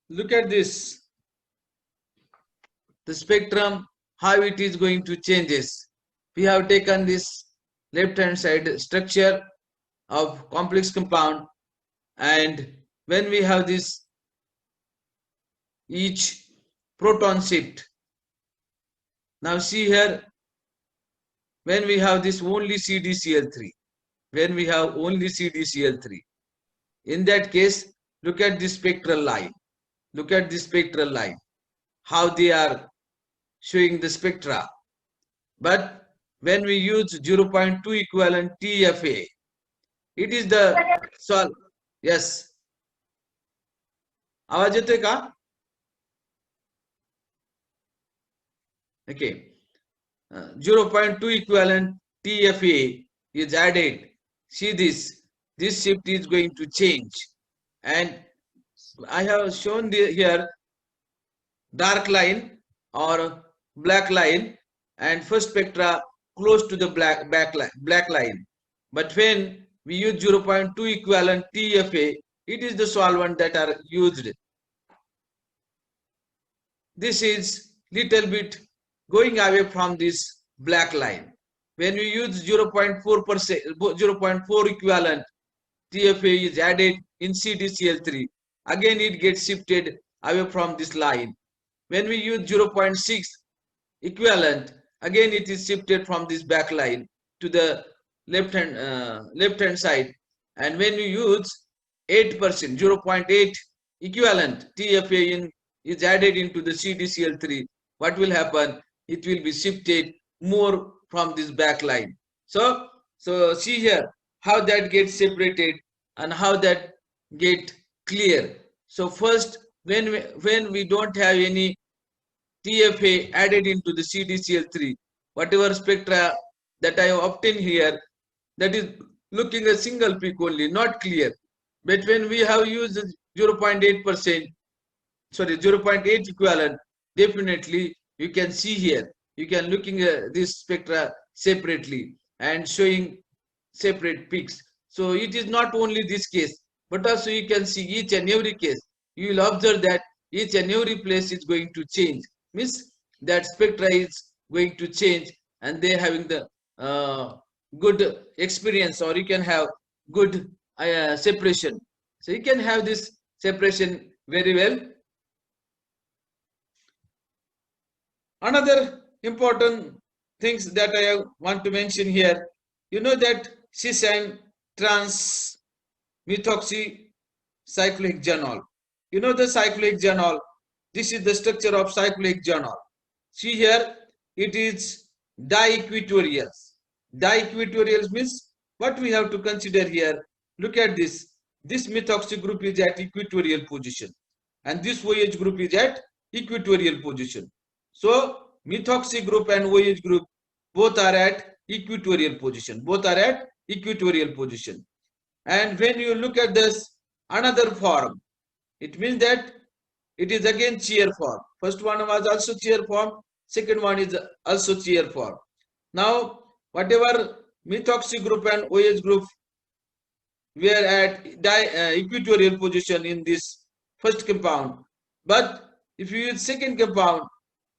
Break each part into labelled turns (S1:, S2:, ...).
S1: look at this, the spectrum, how it is going to changes. We have taken this left hand side structure of complex compound, and when we have this each proton shift, now see here, when we have this only CdCl3, when we have only CdCl3, in that case, look at the spectral line, look at the spectral line, how they are showing the spectra. But when we use 0.2 equivalent TFA, it is the sol. Yes, आवाज येतोय का? Okay, 0.2 equivalent TFA is added. See this shift is going to change, and I have shown here dark line or black line, and first spectra close to the black line. But when we use 0.2 equivalent TFA, it is the solvent that are used. This is little bit going away from this black line. When we use 0.4%, 0.4 equivalent TFA is added in CdCl3, again it gets shifted away from this line. When we use 0.6 equivalent, again it is shifted from this back line to the left hand side. And when we use 8%, 0.8 equivalent TFA is added into the CdCl3, what will happen? It will be shifted more from this back line. So see here how that gets separated and how that get clear. So first, when we don't have any TFA added into the CdCl3, whatever spectra that I have obtained here, that is looking a single peak only, not clear. But when we have used 0.8%, sorry, 0.8 equivalent, definitely you can see here, you can looking at this spectra separately and showing separate peaks. So it is not only this case, but also you can see each and every case. You will observe that each and every place is going to change. Means that spectra is going to change, and they having the good experience, or you can have good separation. So you can have this separation very well. Another important things that I want to mention here, you know that cis and trans methoxycyclohexanol. You know the cyclohexanol. This is the structure of cyclohexanol. See here, it is diequatorials. Diequatorials means what we have to consider here. Look at this. This methoxy group is at equatorial position, and this OH group is at equatorial position. So methoxy group and OH group both are at equatorial position. Both are at equatorial position. And when you look at this another form, it means that it is again chair form. First one was also chair form. Second one is also chair form. Now whatever methoxy group and OH group were at equatorial position in this first compound, but if you use second compound,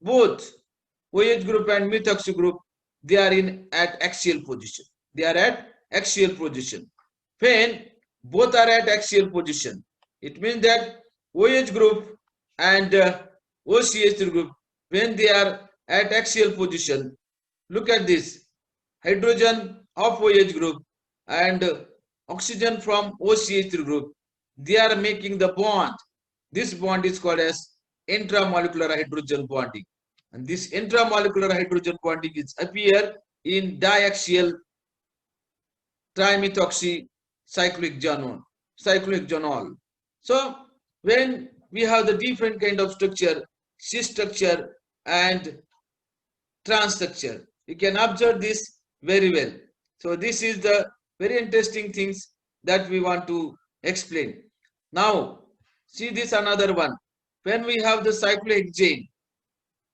S1: both OH group and methoxy group, they are at axial position. They are at axial position. When both are at axial position, it means that OH group and OCH group, when they are at axial position, look at this, hydrogen of OH group and oxygen from OCH group, they are making the bond. This bond is called as intramolecular hydrogen bonding, and this intramolecular hydrogen bonding is appear in diaxial cyclohexanol. So when we have the different kind of structure, cis structure and trans structure, you can observe this very well. So this is the very interesting things that we want to explain. Now see this another one. When we have the cyclohexane,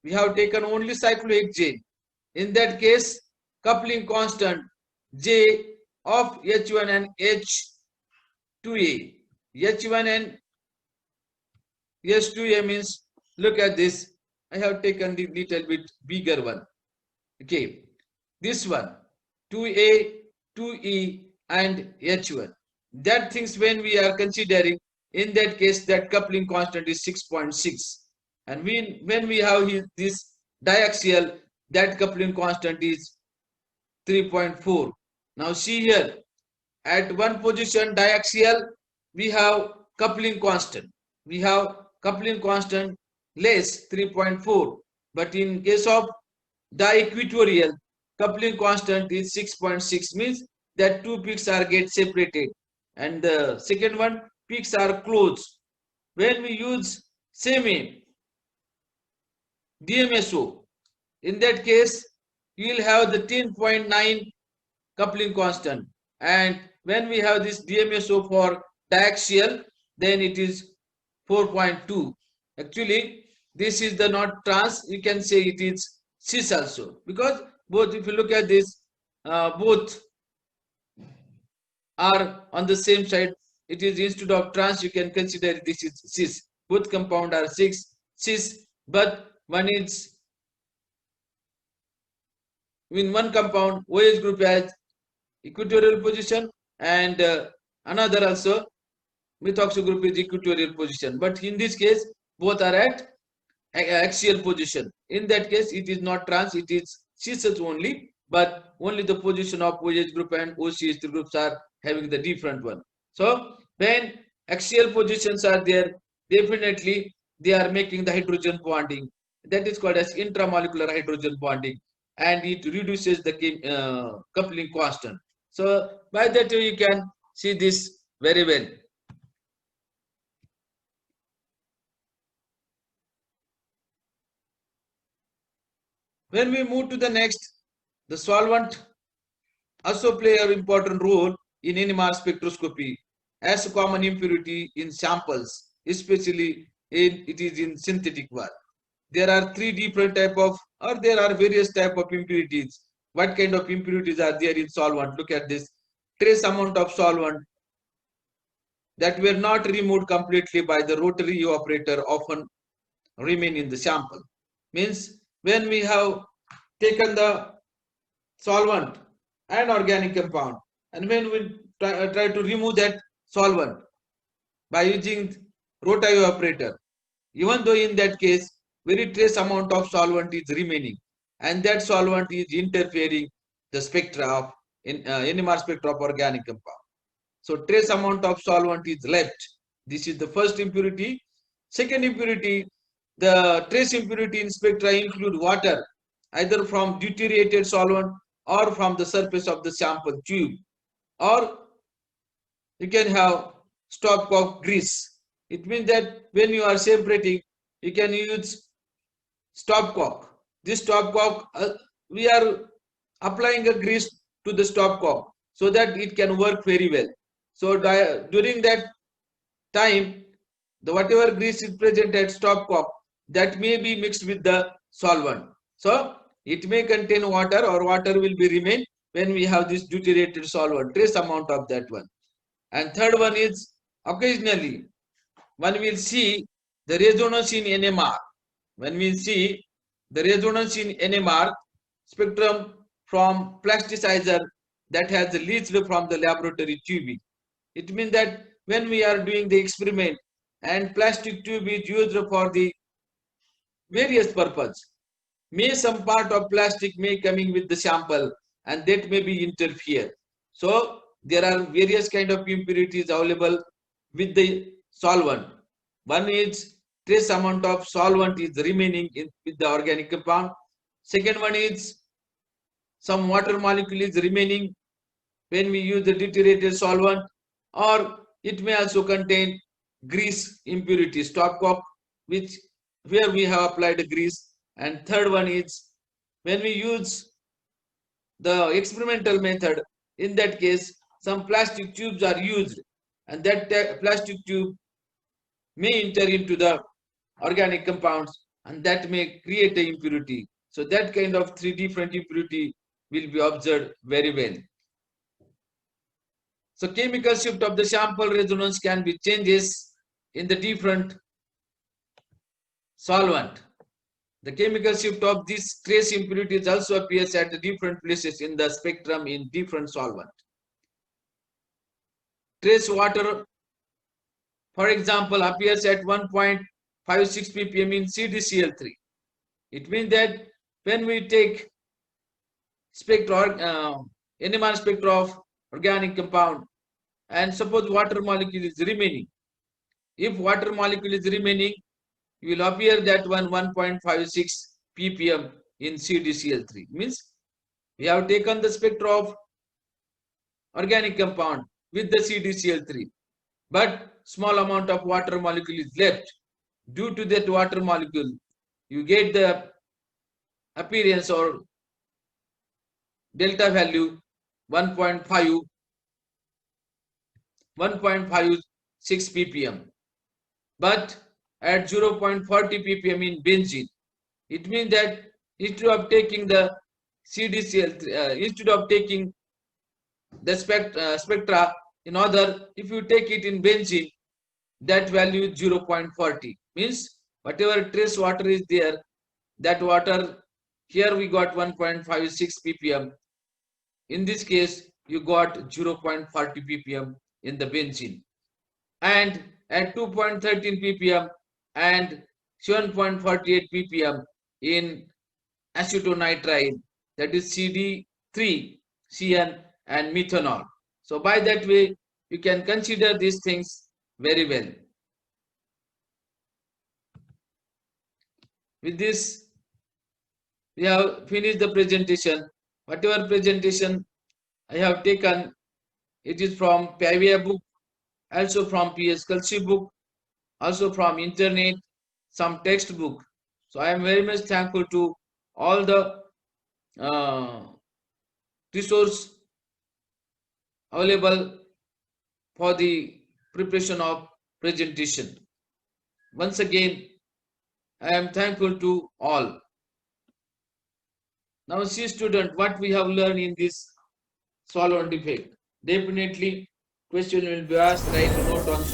S1: we have taken only cyclohexane. In that case, coupling constant J of H1 and H2A. H1 and S2A means, look at this. I have taken the little bit bigger one. Okay, this one, 2A, 2E and H1. That things when we are considering, in that case that coupling constant is 6.6. And when we have this diaxial, that coupling constant is 3.4. Now see here, at one position diaxial, we have coupling constant. We have coupling constant less 3.4. But in case of di-equatorial, coupling constant is 6.6, means that two peaks are get separated. And the second one, peaks are close. When we use same DMSO, in that case, you will have the 10.9 coupling constant. And when we have this DMSO for diaxial, then it is 4.2. Actually, this is the not trans, you can say it is cis also, because both, if you look at this, both are on the same side. It is, instead of trans, you can consider this is cis. Both compound are cis, but one is in one compound, OH group has equatorial position, and another also methoxy group is equatorial position. But in this case, both are at axial position. In that case, it is not trans, it is cis only, but only the position of OH group and OCH3 groups are having the different one. So when axial positions are there, definitely they are making the hydrogen bonding. That is called as intramolecular hydrogen bonding, and it reduces the coupling constant. So by that you can see this very well. When we move to the next, the solvent also play an important role in NMR spectroscopy as a common impurity in samples, especially it is in synthetic one. There are three different type of, or there are various type of impurities. What kind of impurities are there in solvent? Look at this. Trace amount of solvent that were not removed completely by the rotary evaporator often remain in the sample. Means when we have taken the solvent and organic compound, and when we try to remove that solvent by using rotary evaporator, even though in that case very trace amount of solvent is remaining, and that solvent is interfering the spectra of NMR spectra of organic compound. So trace amount of solvent is left. This is the first impurity. Second impurity, the trace impurity in spectra include water, either from deuterated solvent or from the surface of the sample tube, or you can have stopcock grease. It means that when you are separating, you can use stopcock. This stopcock, we are applying a grease to the stopcock so that it can work very well. So during that time, the whatever grease is present at stopcock, that may be mixed with the solvent. So it may contain water, or water will be remain when we have this deuterated solvent, trace amount of that one. And third one is, occasionally one will see the resonance in NMR. When we see the resonance in NMR spectrum from plasticizer that has leached from the laboratory tubing. It means that when we are doing the experiment and plastic tube is used for the various purpose, may some part of plastic may coming with the sample, and that may be interfere. So there are various kind of impurities available with the solvent. One is trace amount of solvent is remaining with the organic compound. Second one is some water molecule is remaining when we use the deuterated solvent, or it may also contain grease impurity, stopcock, which where we have applied a grease. And third one is when we use the experimental method, in that case some plastic tubes are used, and that plastic tube may enter into the organic compounds, and that may create a impurity. So that kind of three different impurity will be observed very well. So chemical shift of the sample resonance can be changes in the different solvent. The chemical shift of these trace impurities also appears at different places in the spectrum in different solvent. Trace water, for example, appears at 1.56 ppm in CdCl3. It means that when we take NMR spectra of organic compound, and suppose water molecule is remaining. If water molecule is remaining, you will appear that 1.56 ppm in CdCl3. Means we have taken the spectra of organic compound with the CdCl3, but small amount of water molecule is left. Due to that water molecule, you get the appearance or delta value 1.56 ppm, but at 0.40 ppm in benzene. It means that instead of taking the CdCl3, instead of taking the spectra in other, if you take it in benzene, that value is 0.40. Means whatever trace water is there, that water, here we got 1.56 ppm. In this case, you got 0.40 ppm in the benzene. And at 2.13 ppm and 7.48 ppm in acetonitrile, that is CD3CN and methanol. So by that way, you can consider these things very well. With this, we have finished the presentation. Whatever presentation I have taken, it is from Pavia book, also from P.S. Kalsi book, also from internet, some textbook. So I am very much thankful to all the resource available for the preparation of presentation. Once again, I am thankful to all. Now see student, what we have learned in this solvent defect. Definitely question will be asked, write a note on solvent.